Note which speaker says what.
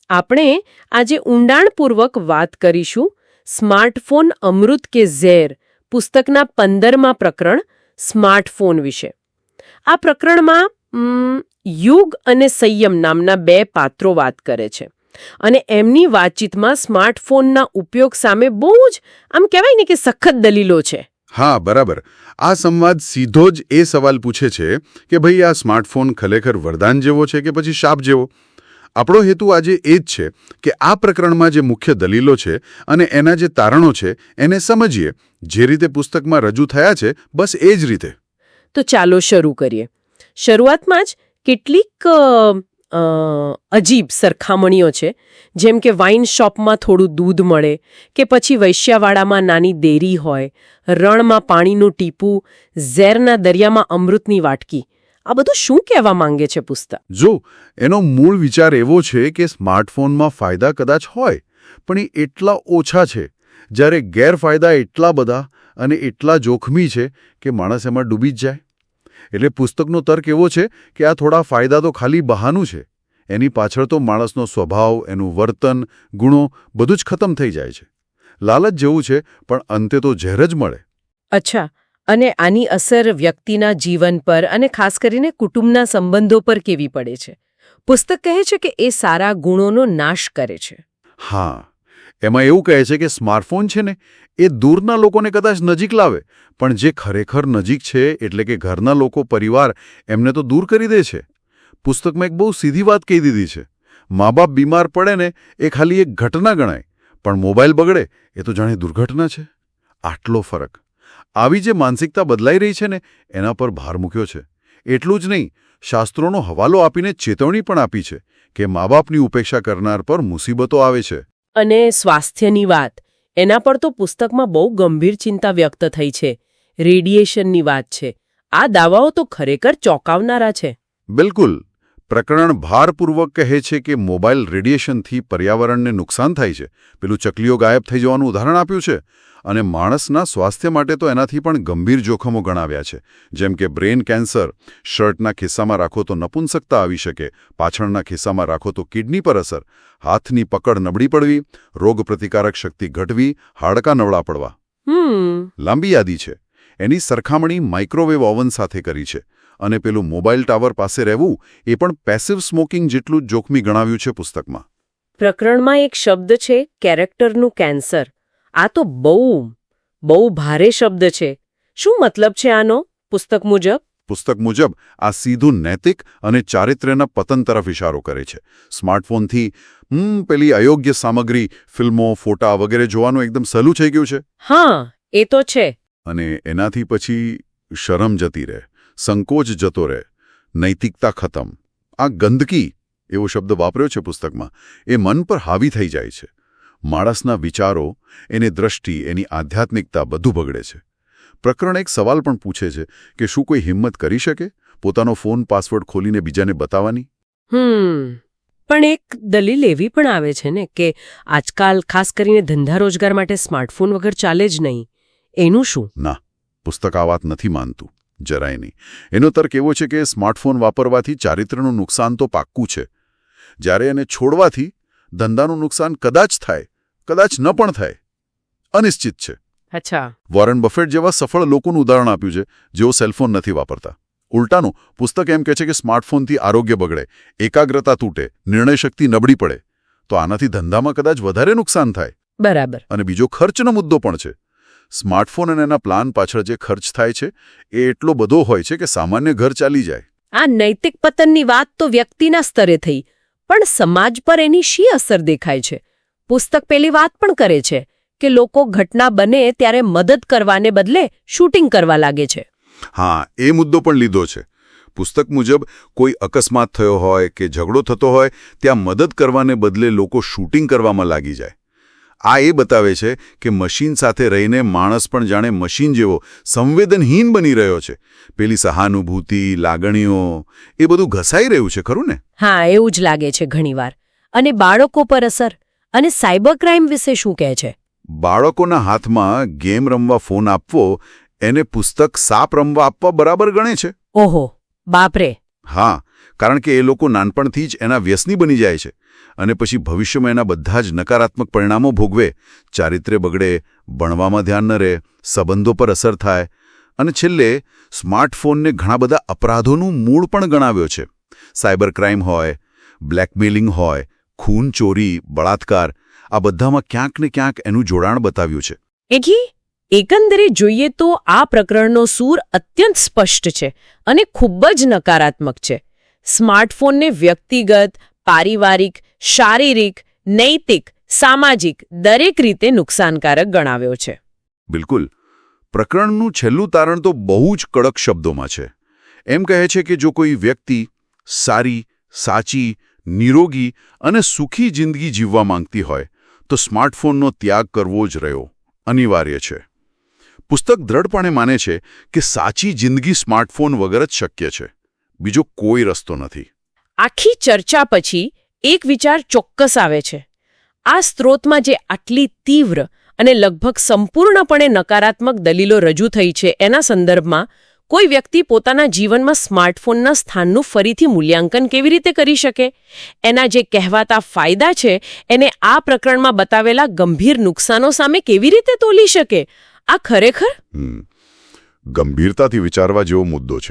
Speaker 1: આપણે આજે ઊંડાણપૂર્વક વાત કરીશું સ્માર્ટફોન અમૃત કે ઝેર પુસ્તકના 15મા પ્રકરણ સ્માર્ટફોન વિશે. આ પ્રકરણમાં યુગ અને સંયમ નામના 2 પાત્રો વાત કરે છે અને એમની વાતચીતમાં સ્માર્ટફોનના ઉપયોગ સામે બહુ જ આમ કહેવાય ને કે સખત દલીલો છે.
Speaker 2: હા, બરાબર. આ સંવાદ સીધો જ એ સવાલ પૂછે છે કે ભાઈ આ સ્માર્ટફોન ખરેખર વરદાન જેવો છે કે પછી શાપ જેવો. આપણો હેતુ આજે એ જ છે કે આ પ્રકરણમાં જે મુખ્ય દલીલો છે અને એના જે તારણો છે એને સમજીએ, જે રીતે પુસ્તકમાં રજૂ થયા છે બસ એ જ રીતે.
Speaker 1: તો ચાલો શરૂ કરીએ. શરૂઆતમાં જ કેટલીક અજીબ સરખામણીઓ છે, જેમ કે વાઇન શોપમાં થોડું દૂધ મળે કે પછી વૈશ્યાવાડામાં નાની ડેરી હોય, રણમાં પાણીનું ટીપું, ઝેરના દરિયામાં અમૃતની વાટકી. આ બધું શું કહેવા માંગે છે પુસ્તક?
Speaker 2: જો એનો મૂળ વિચાર એવો છે કે સ્માર્ટફોનમાં ફાયદા કદાચ હોય, પણ એ એટલા ઓછા છે, જ્યારે ગેરફાયદા એટલા બધા અને એટલા જોખમી છે કે માણસ એમાં ડૂબી જ જાય. એટલે પુસ્તકનો તર્ક એવો છે કે આ થોડા ફાયદા તો ખાલી બહાનું છે, એની પાછળ તો માણસનો સ્વભાવ, એનું વર્તન, ગુણો બધું જ ખતમ થઈ જાય છે. લાલચ જેવું છે, પણ અંતે તો ઝેર જ મળે.
Speaker 1: અચ્છા, અને આની અસર વ્યક્તિના જીવન પર અને ખાસ કરીને કુટુંબના સંબંધો પર કેવી પડે છે? પુસ્તક કહે છે કે એ સારા ગુણોનો નાશ કરે છે.
Speaker 2: હા, એમાં એવું કહે છે કે સ્માર્ટફોન છે ને એ દૂરના લોકોને કદાચ નજીક લાવે, પણ જે ખરેખર નજીક છે એટલે કે ઘરના લોકો, પરિવાર, એમને તો દૂર કરી દે છે. પુસ્તકમાં એક બહુ સીધી વાત કહી દીધી છે. મા-બાપ બીમાર પડે ને એ ખાલી એક ઘટના ગણાય, પણ મોબાઈલ બગડે એ તો જાણે દુર્ઘટના છે. આટલો ફરક. આવી જે માનસિકતા બદલાઈ રહી છે ને એના પર ભાર મૂક્યો છે. એટલું જ નહીં, શાસ્ત્રોનો હવાલો આપીને ચેતવણી પણ આપી છે કે મા-બાપની ઉપેક્ષા કરનાર પર મુસીબતો આવે છે.
Speaker 1: અને સ્વાસ્થ્યની વાત, એના પર તો પુસ્તકમાં બહુ ગંભીર ચિંતા વ્યક્ત થઈ છે. રેડિયેશનની વાત છે. આ દાવાઓ તો ખરેખર ચોંકાવનારા છે.
Speaker 2: બિલકુલ. પ્રકરણ ભારપૂર્વક કહે છે કે મોબાઈલ રેડિયેશનથી પર્યાવરણને નુકસાન થાય છે. પેલું ચકલીઓ ગાયબ થઈ જવાનું ઉદાહરણ આપ્યું છે. અને માણસના સ્વાસ્થ્ય માટે તો એનાથી પણ ગંભીર જોખમો ગણાવ્યા છે, જેમ કે બ્રેન કેન્સર, શર્ટના ખિસ્સામાં રાખો તો નપુંસકતા આવી શકે, પાછળના ખિસ્સામાં રાખો તો કિડની પર અસર, હાથની પકડ નબળી પડવી, રોગપ્રતિકારક શક્તિ ઘટવી, હાડકાં નબળા પડવા. લાંબી યાદી છે. એની સરખામણી માઇક્રોવેવ ઓવન સાથે કરી છે. અને પેલું મોબાઈલ ટાવર પાસે રહેવું એ પણ પેસિવ સ્મોકિંગ જેટલું જ જોખમી ગણાવ્યું છે પુસ્તકમાં.
Speaker 1: પ્રકરણમાં એક શબ્દ છે, કેરેક્ટરનું કેન્સર. આ તો બહુ ભારે શબ્દ છે. શું મતલબ છે આનો પુસ્તક મુજબ?
Speaker 2: પુસ્તક મુજબ આ સીધું નૈતિક અને ચારિત્ર્યના પતન તરફ ઇશારો કરે છે. સ્માર્ટફોનથી પેલી અયોગ્ય સામગ્રી, ફિલ્મો, ફોટા વગેરે જોવાનું એકદમ સહેલું થઈ ગયું છે.
Speaker 1: હા, એ તો છે.
Speaker 2: અને એનાથી પછી શરમ જતી રહે, સંકોચ જતો રહે, નૈતિકતા ખતમ. આ ગંદકી એવો શબ્દ વાપર્યો છે પુસ્તકમાં, એ મન પર હાવી થઈ જાય છે. માણસના વિચારો, એની દ્રષ્ટિ, એની આધ્યાત્મિકતા બધું બગડે છે. પ્રકરણ એક સવાલ પણ પૂછે છે કે શું કોઈ હિંમત કરી શકે પોતાનો ફોન પાસવર્ડ ખોલીને બીજાને બતાવવાની?
Speaker 1: પણ એક દલીલ એવી પણ આવે છે ને કે આજકાલ ખાસ કરીને ધંધા રોજગાર માટે સ્માર્ટફોન વગર ચાલે જ નહીં. એનું શું?
Speaker 2: ના, પુસ્તક આ વાત નથી માનતું, જરાય નહીં. એનો તર્ક એવો છે કે સ્માર્ટફોન વાપરવાથી ચારિત્ર્યનું નુકસાન તો પાક્કું છે, જ્યારે એને છોડવાથી ધંધાનું નુકસાન કદાચ થાય, કદાચ ન પણ થાય, અનિશ્ચિત છે.
Speaker 1: અચ્છા.
Speaker 2: વોરન બફેટ જેવા સફળ લોકોનું ઉદાહરણ આપ્યું છે જેઓ સેલફોન નથી વાપરતા. ઉલટાનું પુસ્તક એમ કહે છે કે સ્માર્ટફોનથી આરોગ્ય બગડે, એકાગ્રતા તૂટે, નિર્ણય શક્તિ નબળી પડે. તો આનાથી ધંધામાં કદાચ વધારે નુકસાન થાય.
Speaker 1: બરાબર.
Speaker 2: અને બીજો ખર્ચનો મુદ્દો પણ છે. સ્માર્ટફોન અને એના પ્લાન પાછળ જે ખર્ચ થાય છે એ એટલો બધો હોય છે કે સામાન્ય ઘર ચાલી જાય.
Speaker 1: આ નૈતિક પતનની વાત તો વ્યક્તિના સ્તરે થઈ, પણ સમાજ પર એની શી અસર દેખાય છે? પુસ્તક પેલી વાત પણ કરે છે કે લોકો ઘટના બને ત્યારે મદદ કરવાને બદલે શૂટિંગ કરવા લાગે છે.
Speaker 2: હા, એ મુદ્દો પણ લીધો છે. પુસ્તક મુજબ કોઈ અકસ્માત થયો હોય કે ઝઘડો થતો હોય ત્યાં મદદ કરવાને બદલે લોકો શૂટિંગ કરવામાં લાગી જાય. આ એ બતાવે છે કે મશીન સાથે રહીને માણસ પણ જાણે મશીન જેવો સંવેદનહીન બની રહ્યો છે. પેલી સહાનુભૂતિ, લાગણીઓ, એ બધું ઘસાઈ રહ્યું છે, ખરું ને?
Speaker 1: હા, એવું જ લાગે છે ઘણીવાર. અને બાળકો પર અસર અને સાયબર ક્રાઇમ વિશે શું કહે છે?
Speaker 2: બાળકોના હાથમાં ગેમ રમવા ફોન આપવો એને પુસ્તક સાપ રમવા આપવા બરાબર ગણે છે.
Speaker 1: ઓહો, બાપરે.
Speaker 2: હા, કારણ કે એ લોકો નાનપણથી જ એના વ્યસની બની જાય છે. અને પછી ભવિષ્યમાં એના બધા જ નકારાત્મક પરિણામો ભોગવે, ચારિત્ર્ય બગડે, ભણવામાં ધ્યાન ન રહે, સંબંધો પર અસર થાય અને છેલ્લે સ્માર્ટફોનને ઘણા બધા અપરાધોનું મૂળ પણ ગણાવ્યો છે. સાયબર ક્રાઇમ હોય, બ્લેકમેલિંગ હોય, ખૂન, ચોરી, બળાત્કાર, આ બધામાં ક્યાંક ને ક્યાંક એનું જોડાણ બતાવ્યું છે.
Speaker 1: એટલે એકંદરે જોઈએ તો આ પ્રકરણનો સૂર અત્યંત સ્પષ્ટ છે અને ખૂબ જ નકારાત્મક છે. સ્માર્ટફોનને વ્યક્તિગત, પારિવારિક, શારીરિક, નૈતિક, સામાજિક દરેક રીતે નુકસાનકારક ગણાવ્યો છે.
Speaker 2: બિલકુલ. પ્રકરણનું છેલ્લું તારણ તો બહુ જ કડક શબ્દોમાં છે. એમ કહે છે કે જો કોઈ વ્યક્તિ સારી, સાચી, નિરોગી અને સુખી જિંદગી જીવવા માંગતી હોય તો સ્માર્ટફોનનો ત્યાગ કરવો જ રહ્યો અનિવાર્ય છે. પુસ્તક દ્રઢપણે માને છે કે સાચી જિંદગી સ્માર્ટફોન વગર જ શક્ય છે. બીજો કોઈ રસ્તો નથી.
Speaker 1: આખી ચર્ચા પછી એક વિચાર ચોક્કસ આવે છે. આ સ્ત્રોતમાં જે આટલી તીવ્ર અને લગભગ સંપૂર્ણપણે નકારાત્મક દલીલો રજૂ થઈ છે એના સંદર્ભમાં કોઈ વ્યક્તિ પોતાના જીવનમાં સ્માર્ટફોનના સ્થાનનું ફરીથી મૂલ્યાંકન કેવી રીતે કરી શકે? એના જે કહેવાતા ફાયદા છે એને આ પ્રકરણમાં બતાવેલા ગંભીર નુકસાનો સામે કેવી રીતે તોલી શકે? આ ખરેખર
Speaker 2: ગંભીરતાથી વિચારવા જેવો મુદ્દો છે.